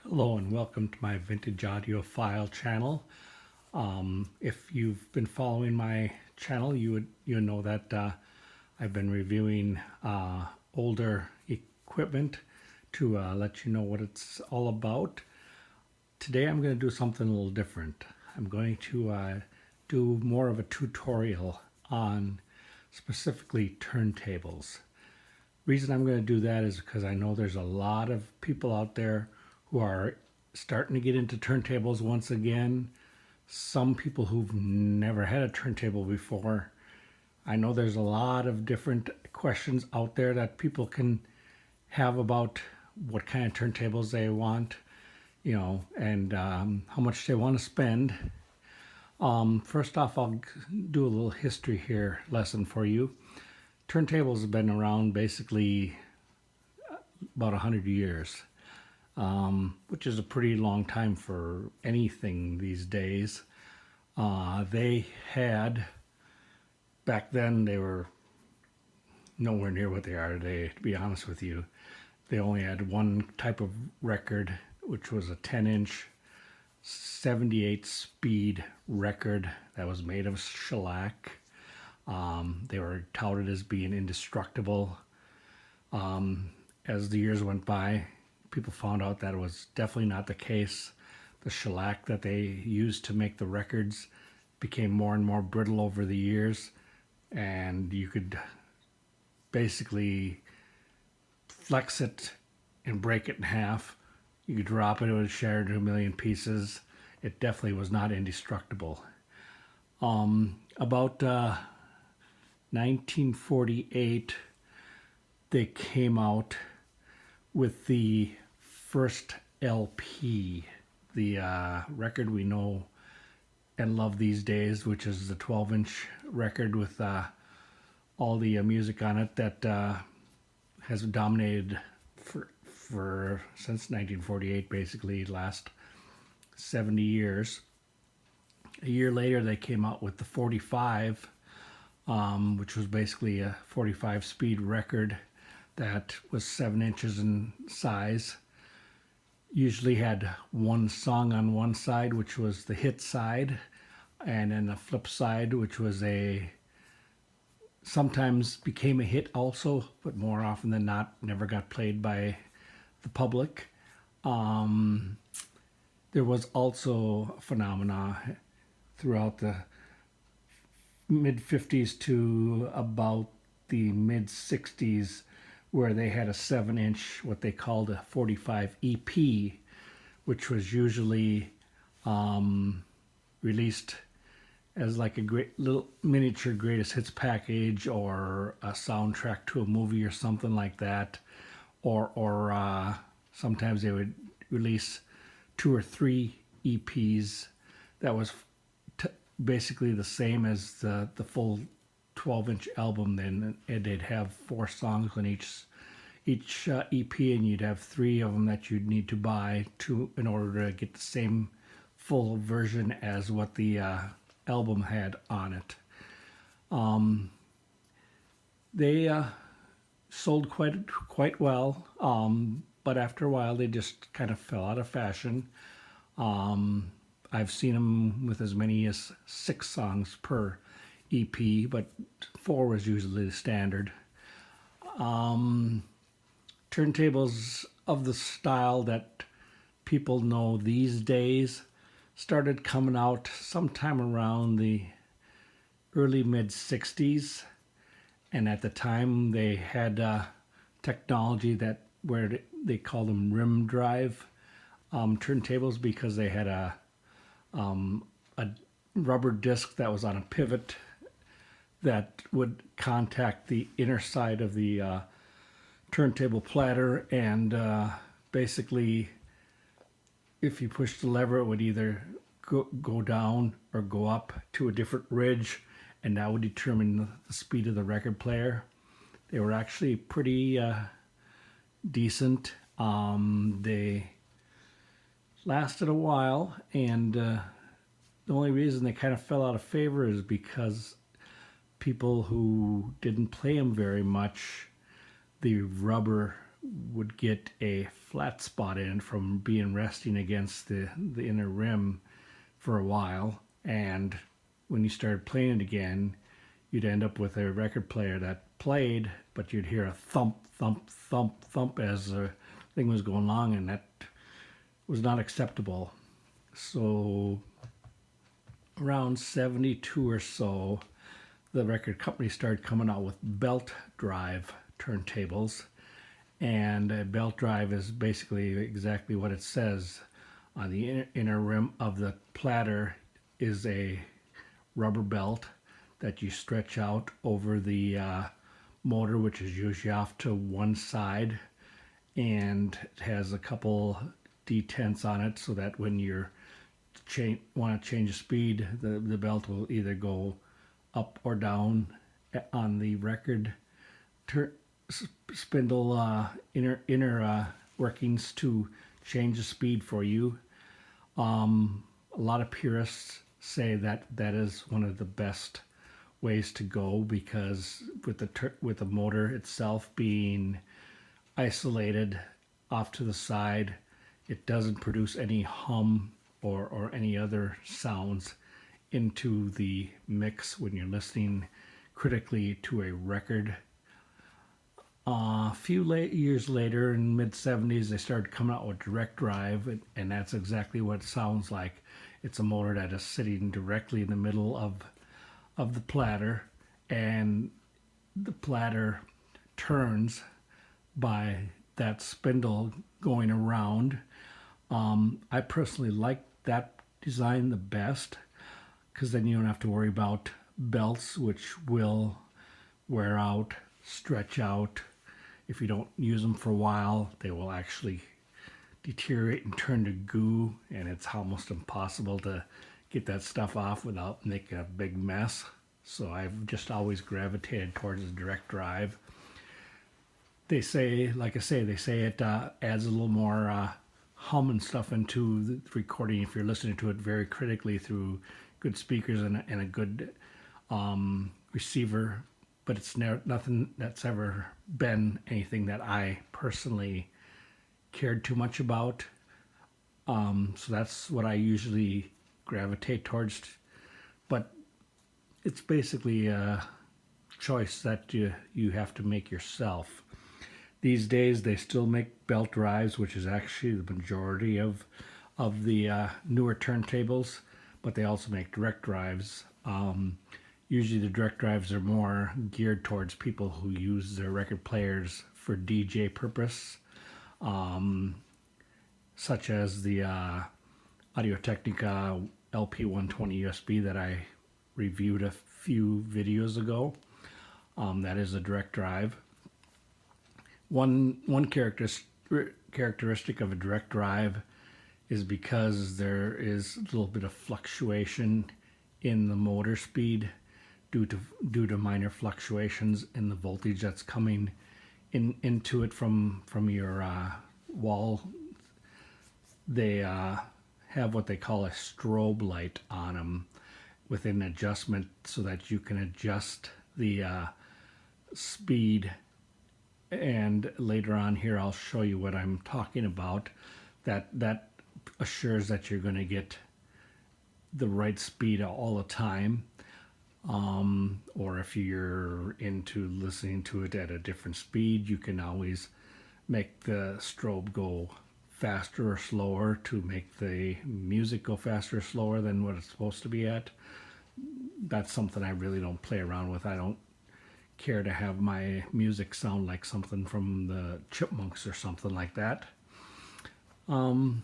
Hello and welcome to my vintage audiophile channel. If you've been following my channel, you know that I've been reviewing older equipment to let you know what it's all about. Today I'm going to do something a little different. I'm going to do more of a tutorial on specifically turntables. Reason I'm going to do that is because I know there's a lot of people out there who are starting to get into turntables once again. Some people who've never had a turntable before. I know there's a lot of different questions out there that people can have about what kind of turntables they want, and how much they want to spend. First off, I'll do a little history here lesson for you. Turntables have been around basically about 100 years. Which is a pretty long time for anything these days. They had, back then they were nowhere near what they are today, to be honest with you. They only had one type of record, which was a 10-inch 78 speed record that was made of shellac. They were touted as being indestructible. As the years went by, people found out that it was definitely not the case. The shellac that they used to make the records became more and more brittle over the years, and you could basically flex it and break it in half. You could drop it, it would shatter into a million pieces. It definitely was not indestructible. About 1948, they came out with the first LP, the record we know and love these days, which is the 12-inch record with all the music on it that has dominated for since 1948, basically last 70 years. A year later, they came out with the 45, which was basically a 45 speed record that was 7 inches in size. Usually had one song on one side, which was the hit side, and then the flip side, which was sometimes became a hit also, but more often than not never got played by the public. There was also a phenomena throughout the mid 50s to about the mid 60s where they had a 7-inch, what they called a 45 EP, which was usually released as like a great little miniature greatest hits package or a soundtrack to a movie or something like that. Or sometimes they would release 2 or 3 EPs that was basically the same as the full 12-inch album. Then they'd have 4 songs on each EP, and you'd have 3 of them that you'd need to buy in order to get the same full version as what the album had on it. They sold quite well, but after a while they just kind of fell out of fashion. I've seen them with as many as 6 songs per EP, but 4 was usually the standard. Turntables of the style that people know these days started coming out sometime around the early mid 60s, and at the time they had technology that where they call them rim drive turntables, because they had a rubber disc that was on a pivot that would contact the inner side of the turntable platter, and basically if you push the lever it would either go down or go up to a different ridge, and that would determine the speed of the record player. They were actually pretty decent. They lasted a while, and the only reason they kind of fell out of favor is because people who didn't play them very much, the rubber would get a flat spot in it from being resting against the inner rim for a while. And when you started playing it again, you'd end up with a record player that played, but you'd hear a thump, thump, thump, thump as the thing was going along, and that was not acceptable. So around 72 or so, the record company started coming out with belt drive turntables. And a belt drive is basically exactly what it says. On the inner rim of the platter is a rubber belt that you stretch out over the motor, which is usually off to one side, and it has a couple detents on it so that when you want to change the speed, the belt will either go up or down on the record spindle inner workings to change the speed for you. A lot of purists say that that is one of the best ways to go, because with the motor itself being isolated off to the side, it doesn't produce any hum or any other sounds into the mix when you're listening critically to a record. A few years later, in mid-70s, they started coming out with direct drive, and that's exactly what it sounds like. It's a motor that is sitting directly in the middle of the platter, and the platter turns by that spindle going around. I personally like that design the best, because then you don't have to worry about belts, which will wear out, stretch out. If you don't use them for a while, they will actually deteriorate and turn to goo, and it's almost impossible to get that stuff off without making a big mess. So I've just always gravitated towards the direct drive. They say, like I say, they say it adds a little more hum and stuff into the recording if you're listening to it very critically through good speakers and a good receiver. But it's nothing that's ever been anything that I personally cared too much about. So that's what I usually gravitate towards. But it's basically a choice that you have to make yourself. These days they still make belt drives, which is actually the majority of the newer turntables, but they also make direct drives. Usually the direct drives are more geared towards people who use their record players for DJ purpose, such as the Audio-Technica LP120 USB that I reviewed a few videos ago. That is a direct drive. One characteristic of a direct drive is because there is a little bit of fluctuation in the motor speed due to minor fluctuations in the voltage that's coming into it from your wall. They have what they call a strobe light on them with an adjustment so that you can adjust the speed. And later on here I'll show you what I'm talking about. That assures that you're going to get the right speed all the time. Or if you're into listening to it at a different speed, you can always make the strobe go faster or slower to make the music go faster or slower than what it's supposed to be at. That's something I really don't play around with. I don't care to have my music sound like something from the Chipmunks or something like that. And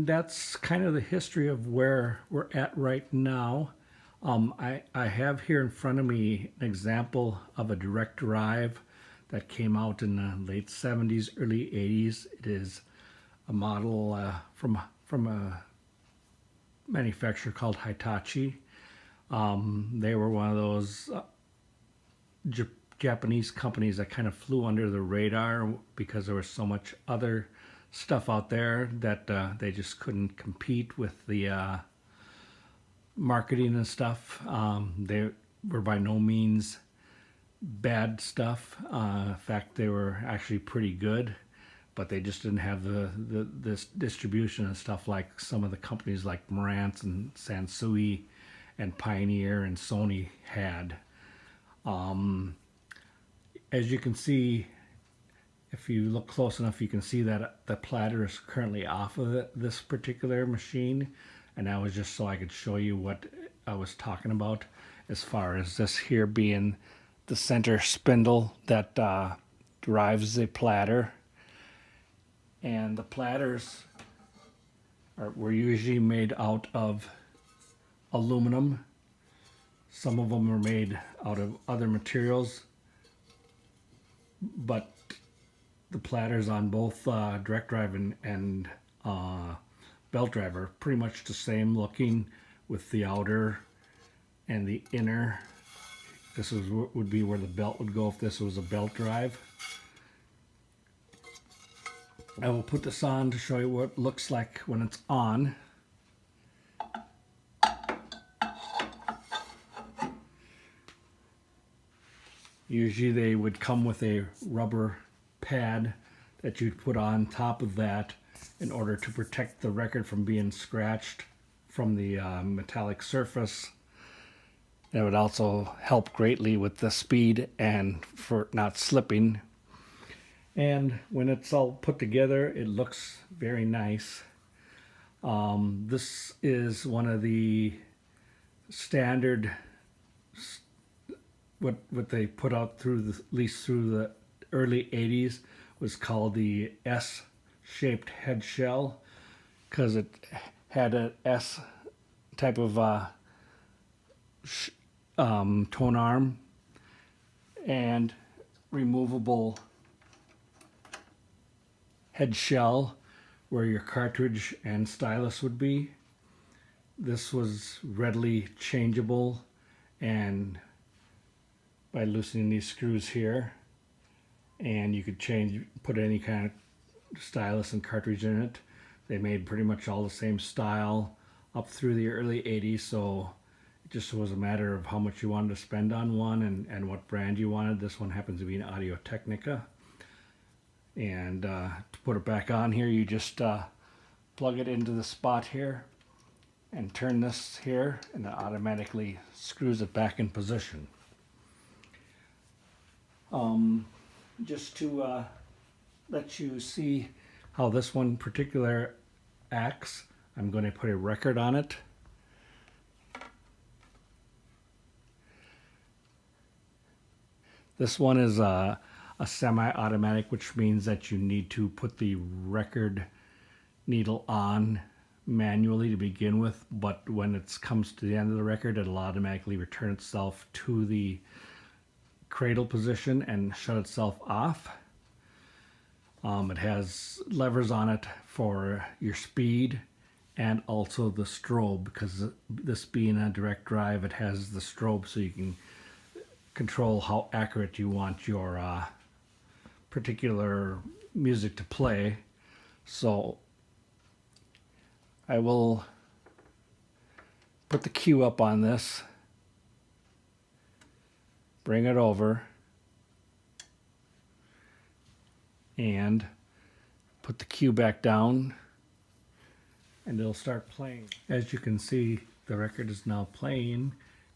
that's kind of the history of where we're at right now. I have here in front of me an example of a direct drive that came out in the late 70s, early 80s. It is a model from a manufacturer called Hitachi. They were one of those Japanese companies that kind of flew under the radar because there was so much other stuff out there that they just couldn't compete with the marketing and stuff. They were by no means bad stuff. In fact, they were actually pretty good, but they just didn't have this distribution and stuff like some of the companies like Marantz and Sansui and Pioneer and Sony had. As you can see, if you look close enough, you can see that the platter is currently off of this particular machine, and that was just so I could show you what I was talking about as far as this here being the center spindle that drives the platter. And the platters were usually made out of aluminum. Some of them were made out of other materials, but the platters on both direct drive and belt drive are pretty much the same looking, with the outer and the inner. This would be where the belt would go if this was a belt drive. I will put this on to show you what it looks like when it's on. Usually they would come with a rubber pad that you'd put on top of that in order to protect the record from being scratched from the metallic surface. It would also help greatly with the speed and for not slipping. And when it's all put together, it looks very nice. This is one of the standard, what they put out through at least through the early 80s, was called the S-shaped head shell, because it had an S type of tone arm and removable head shell where your cartridge and stylus would be. This was readily changeable, and by loosening these screws here, and you could put any kind of stylus and cartridge in it. They made pretty much all the same style up through the early 80s, so it just was a matter of how much you wanted to spend on one and what brand you wanted. This one happens to be an Audio-Technica. And to put it back on here, you just plug it into the spot here and turn this here, and it automatically screws it back in position. Just to let you see how this one particular acts, I'm going to put a record on it. This one is a semi-automatic, which means that you need to put the record needle on manually to begin with, but when it comes to the end of the record, it'll automatically return itself to the cradle position and shut itself off. It has levers on it for your speed and also the strobe, because this being a direct drive, it has the strobe so you can control how accurate you want your particular music to play. So I will put the cue up on this, bring it over, and put the cue back down, and it'll start playing. As you can see, the record is now playing,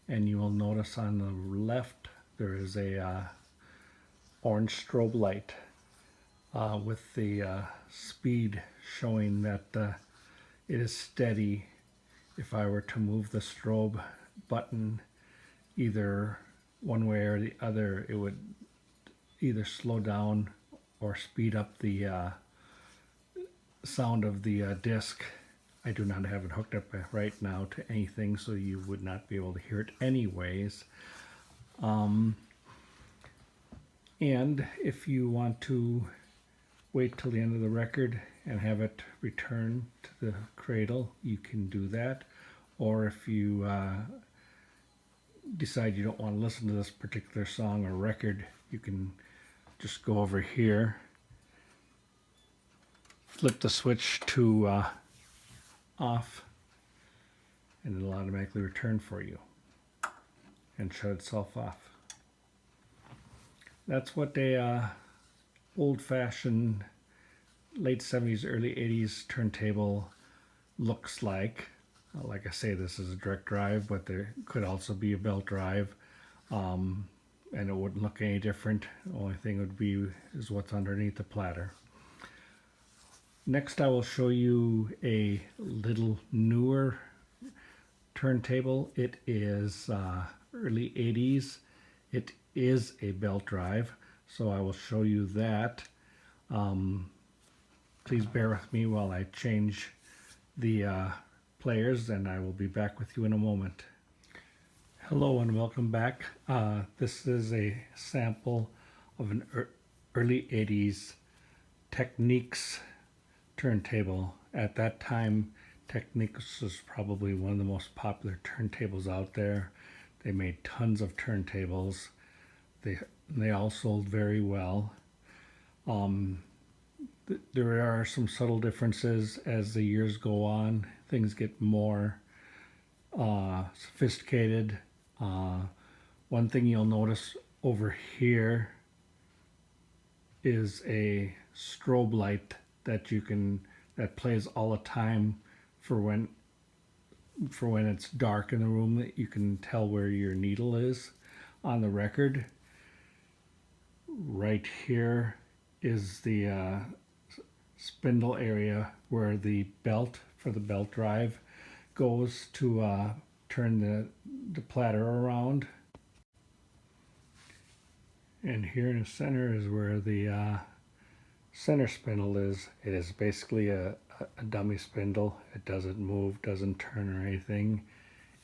and you will notice on the left there is a orange strobe light with the speed showing that it is steady. If I were to move the strobe button either one way or the other, it would either slow down or speed up the sound of the disc. I do not have it hooked up right now to anything, so you would not be able to hear it anyways. And if you want to wait till the end of the record and have it return to the cradle, you can do that. Or if you decide you don't want to listen to this particular song or record, you can just go over here, flip the switch to off, and it'll automatically return for you and shut itself off. That's what a old-fashioned late 70s, early 80s turntable looks like. Like I say, this is a direct drive, but there could also be a belt drive, and it wouldn't look any different. The only thing would be is what's underneath the platter. Next, I will show you a little newer turntable. It is early 80s. It is a belt drive, so I will show you that. Please bear with me while I change the players, and I will be back with you in a moment. Hello and welcome back. This is a sample of an early 80s Technics turntable. At that time, Technics was probably one of the most popular turntables out there. They made tons of turntables. They all sold very well. There are some subtle differences as the years go on. Things get more sophisticated. One thing you'll notice over here is a strobe light that plays all the time for when it's dark in the room, that you can tell where your needle is on the record. Right here is the spindle area where the belt for the belt drive goes to turn the platter around. And here in the center is where the center spindle is. It is basically a dummy spindle. It doesn't move, doesn't turn or anything.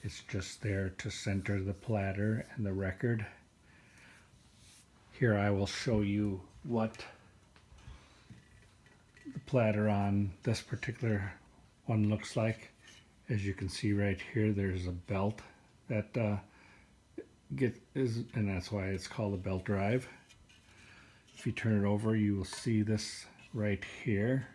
It's just there to center the platter and the record. Here I will show you what the platter on this particular one looks like. As you can see right here, there's a belt that and that's why it's called a belt drive. If you turn it over, you will see this right here,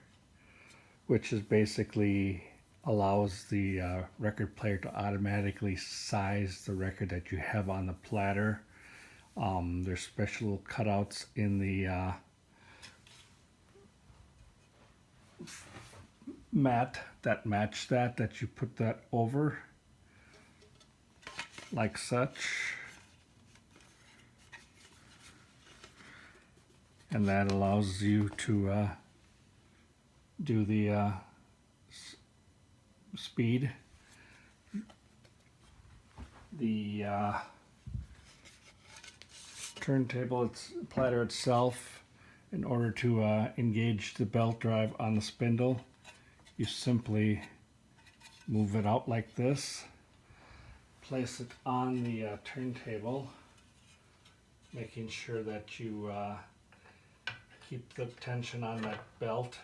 which is basically allows the record player to automatically size the record that you have on the platter. There's special cutouts in the mat that match that you put that over like such, and that allows you to do the speed. The turntable, platter itself, in order to engage the belt drive on the spindle, you simply move it out like this, place it on the turntable, making sure that you keep the tension on that belt,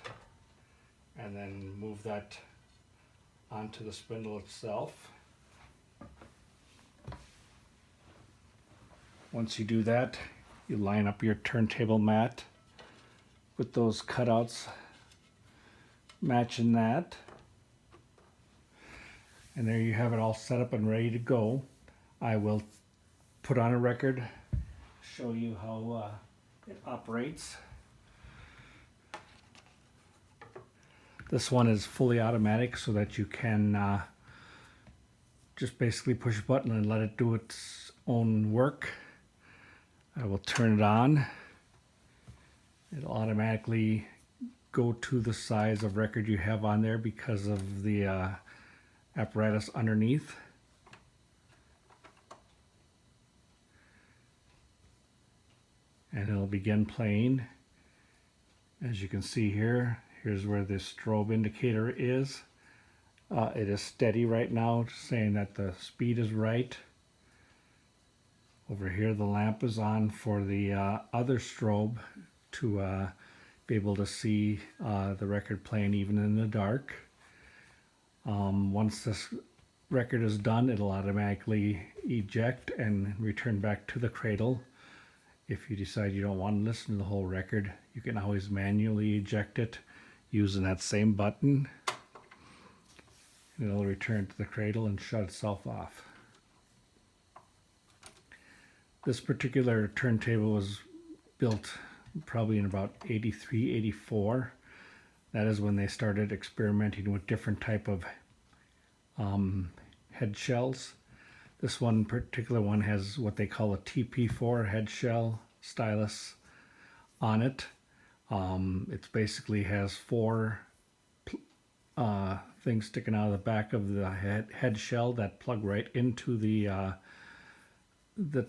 and then move that onto the spindle itself. Once you do that, you line up your turntable mat with those cutouts matching that, and there you have it all set up and ready to go. I will put on a record, show you how it operates. This one is fully automatic, so that you can just basically push a button and let it do its own work. I will turn it on. It'll automatically go to the size of record you have on there because of the apparatus underneath. And it'll begin playing. As you can see here, here's where the strobe indicator is. It is steady right now, saying that the speed is right. Over here the lamp is on for the other strobe to be able to see the record playing even in the dark. Once this record is done, it'll automatically eject and return back to the cradle. If you decide you don't want to listen to the whole record, you can always manually eject it using that same button. And it'll return to the cradle and shut itself off. This particular turntable was built probably in about 83, 84. That is when they started experimenting with different type of head shells. This one particular one has what they call a TP4 head shell stylus on it. It basically has four things sticking out of the back of the head shell that plug right into the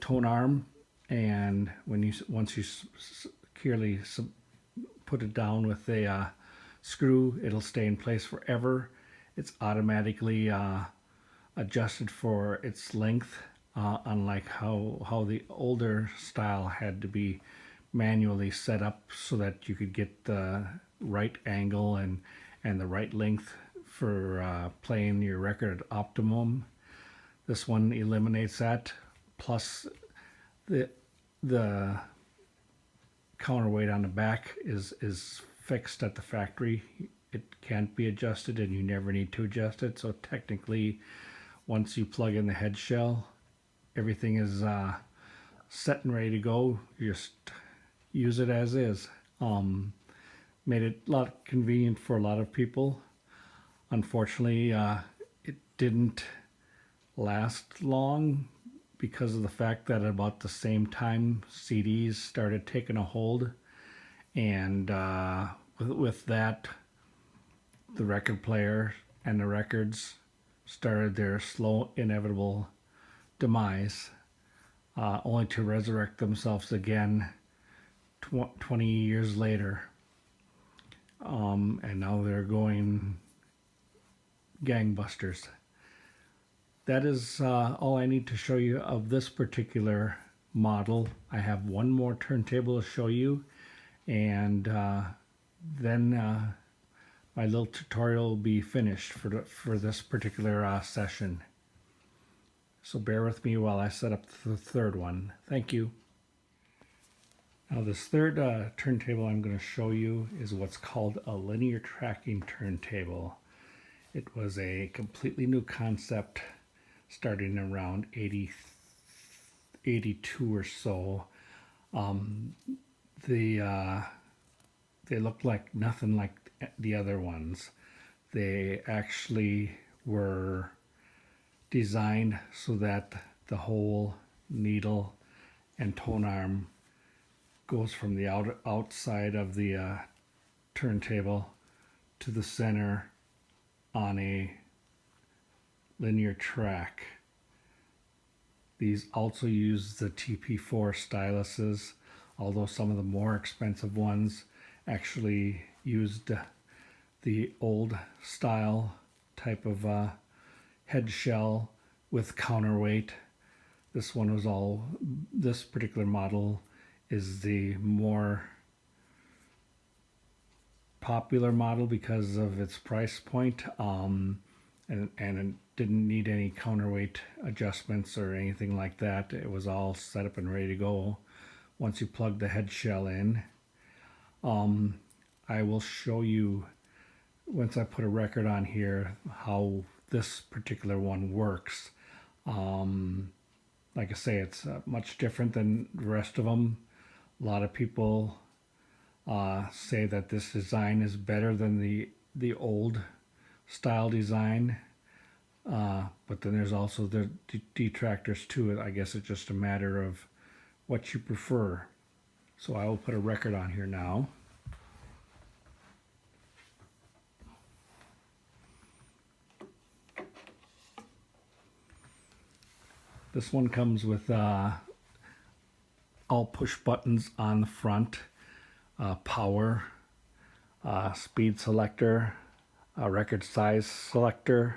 tone arm, and once you securely put it down with a screw, it'll stay in place forever. It's automatically adjusted for its length, unlike how the older style had to be manually set up so that you could get the right angle and the right length for playing your record at optimum. This one eliminates that, plus the counterweight on the back is fixed at the factory. It can't be adjusted, and you never need to adjust it. So technically, once you plug in the head shell, everything is set and ready to go. You just use it as is. Made it a lot convenient for a lot of people. Unfortunately, it didn't last long because of the fact that at about the same time CDs started taking a hold, and with that, the record player and the records started their slow, inevitable demise, only to resurrect themselves again 20 years later. And now they're going gangbusters. That is all I need to show you of this particular model. I have one more turntable to show you, and then my little tutorial will be finished for this particular session. So bear with me while I set up the third one. Thank you. Now this third turntable I'm going to show you is what's called a linear tracking turntable. It was a completely new concept starting around 82 or so. They looked like nothing like the other ones. They actually were designed so that the whole needle and tone arm goes from the outside of the turntable to the center on a linear track. These also use the TP4 styluses, although some of the more expensive ones actually used the old style type of head shell with counterweight. This particular model is the more popular model because of its price point, and it didn't need any counterweight adjustments or anything like that. It was all set up and ready to go once you plug the head shell in. I will show you, once I put a record on here, how this particular one works. Like I say, it's much different than the rest of them. A lot of people say that this design is better than the old style design, but then there's also the detractors to it. I guess it's just a matter of what you prefer. So I will put a record on here now. This one comes with all push buttons on the front, power, speed selector, record size selector.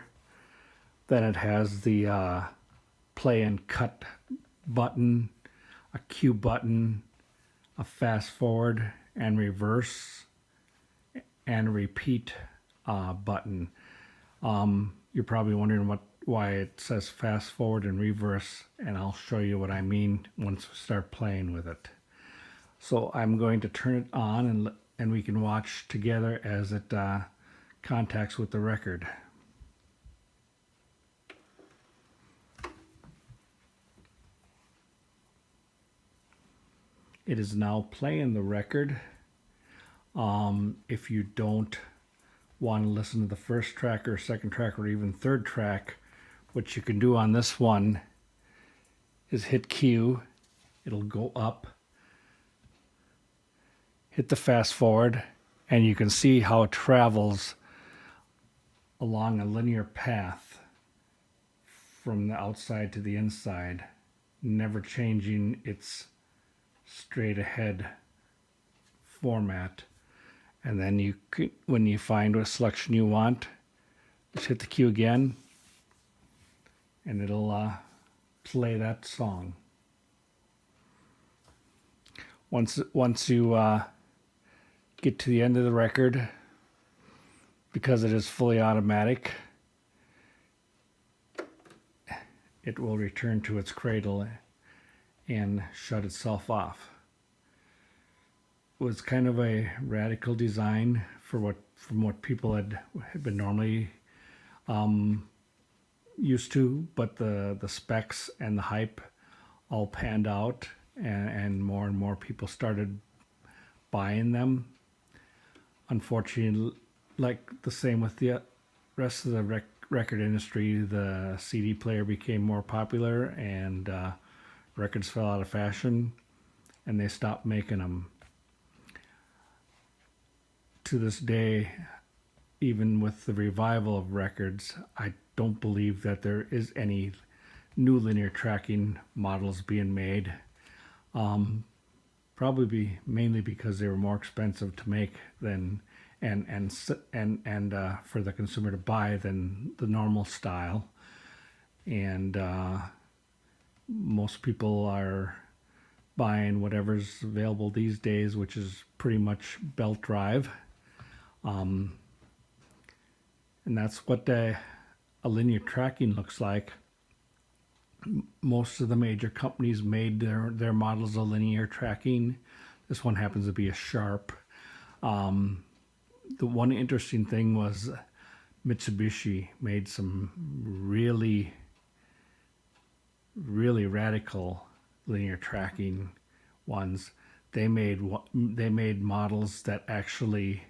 Then it has the play and cut button, a cue button, a fast forward and reverse, and repeat button. You're probably wondering why it says fast forward and reverse, and I'll show you what I mean once we start playing with it. So I'm going to turn it on, and we can watch together as it contacts with the record. It is now playing the record. If you don't want to listen to the first track or second track or even third track, what you can do on this one is hit Q. It'll go up, hit the fast forward, and you can see how it travels along a linear path from the outside to the inside, never changing its straight ahead format. And then you could, when you find what selection you want, just hit the Q again and it'll play that song. Once you get to the end of the record, because it is fully automatic, it will return to its cradle and shut itself off. It was kind of a radical design from what people had been normally used to, but the specs and the hype all panned out, and more people started buying them. Unfortunately, like the same with the rest of the record industry, the CD player became more popular and records fell out of fashion and they stopped making them. To this day, even with the revival of records, I don't believe that there is any new linear tracking models being made. Probably mainly because they were more expensive to make than and for the consumer to buy than the normal style. And most people are buying whatever's available these days, which is pretty much belt drive. And that's what a linear tracking looks like. Most of the major companies made their models of linear tracking. This one happens to be a Sharp. The one interesting thing was Mitsubishi made some really radical linear tracking ones. They made models that actually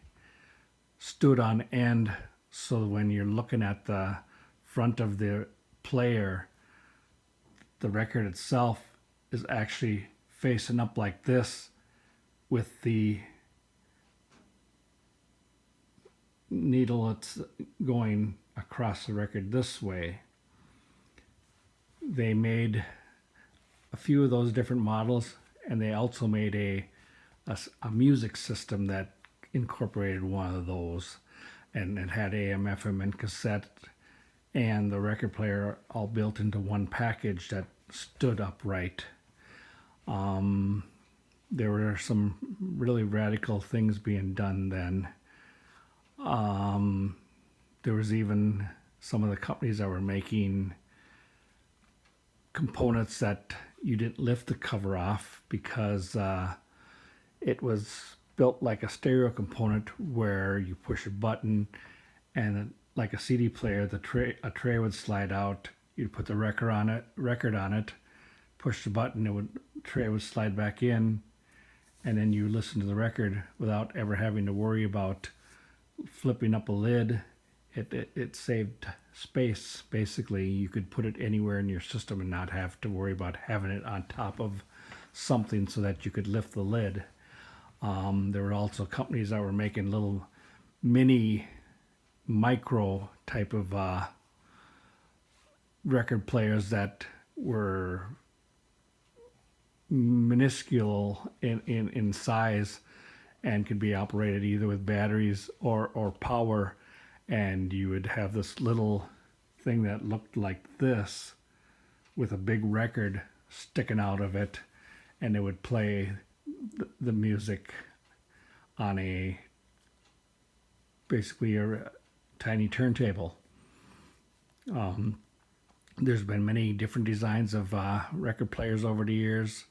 stood on end, so when you're looking at the front of the player, the record itself is actually facing up like this, with the needle that's going across the record this way. They made a few of those different models, and they also made a music system that incorporated one of those, and it had AM, FM, and cassette, and the record player all built into one package that stood upright. There were some really radical things being done then. There was even some of the companies that were making components that you didn't lift the cover off, because it was built like a stereo component where you push a button and like a CD player, a tray would slide out. You'd put the record on it, push the button, tray would slide back in, and then you listen to the record without ever having to worry about flipping up a lid. It saved space. Basically, you could put it anywhere in your system and not have to worry about having it on top of something so that you could lift the lid. There were also companies that were making little mini micro type of record players that were minuscule in size and could be operated either with batteries or power, and you would have this little thing that looked like this with a big record sticking out of it, and it would play the music on basically a tiny turntable. There's been many different designs of record players over the years.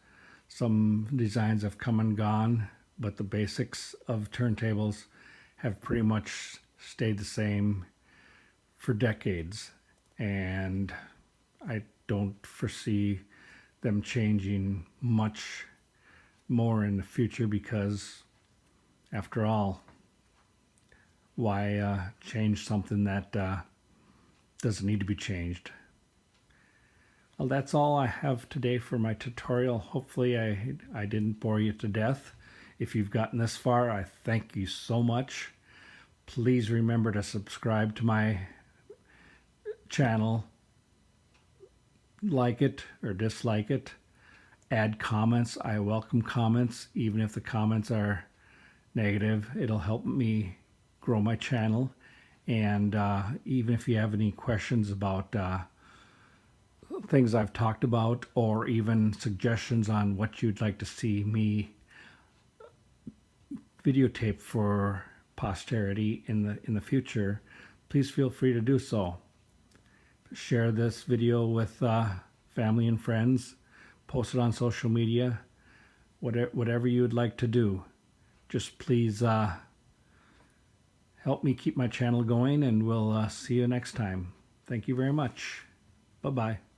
Some designs have come and gone, but the basics of turntables have pretty much stayed the same for decades, and I don't foresee them changing much more in the future, because after all, why change something that doesn't need to be changed? Well, that's all I have today for my tutorial. Hopefully I didn't bore you to death. If you've gotten this far, I thank you so much. Please remember to subscribe to my channel, like it or dislike it, add comments. I welcome comments, even if the comments are negative. It'll help me grow my channel. And even if you have any questions about things I've talked about, or even suggestions on what you'd like to see me videotape for posterity in the future, please feel free to do so. Share this video with family and friends, post it on social media, whatever you would like to do. Just please help me keep my channel going, and we'll see you next time. Thank you very much. Bye-bye.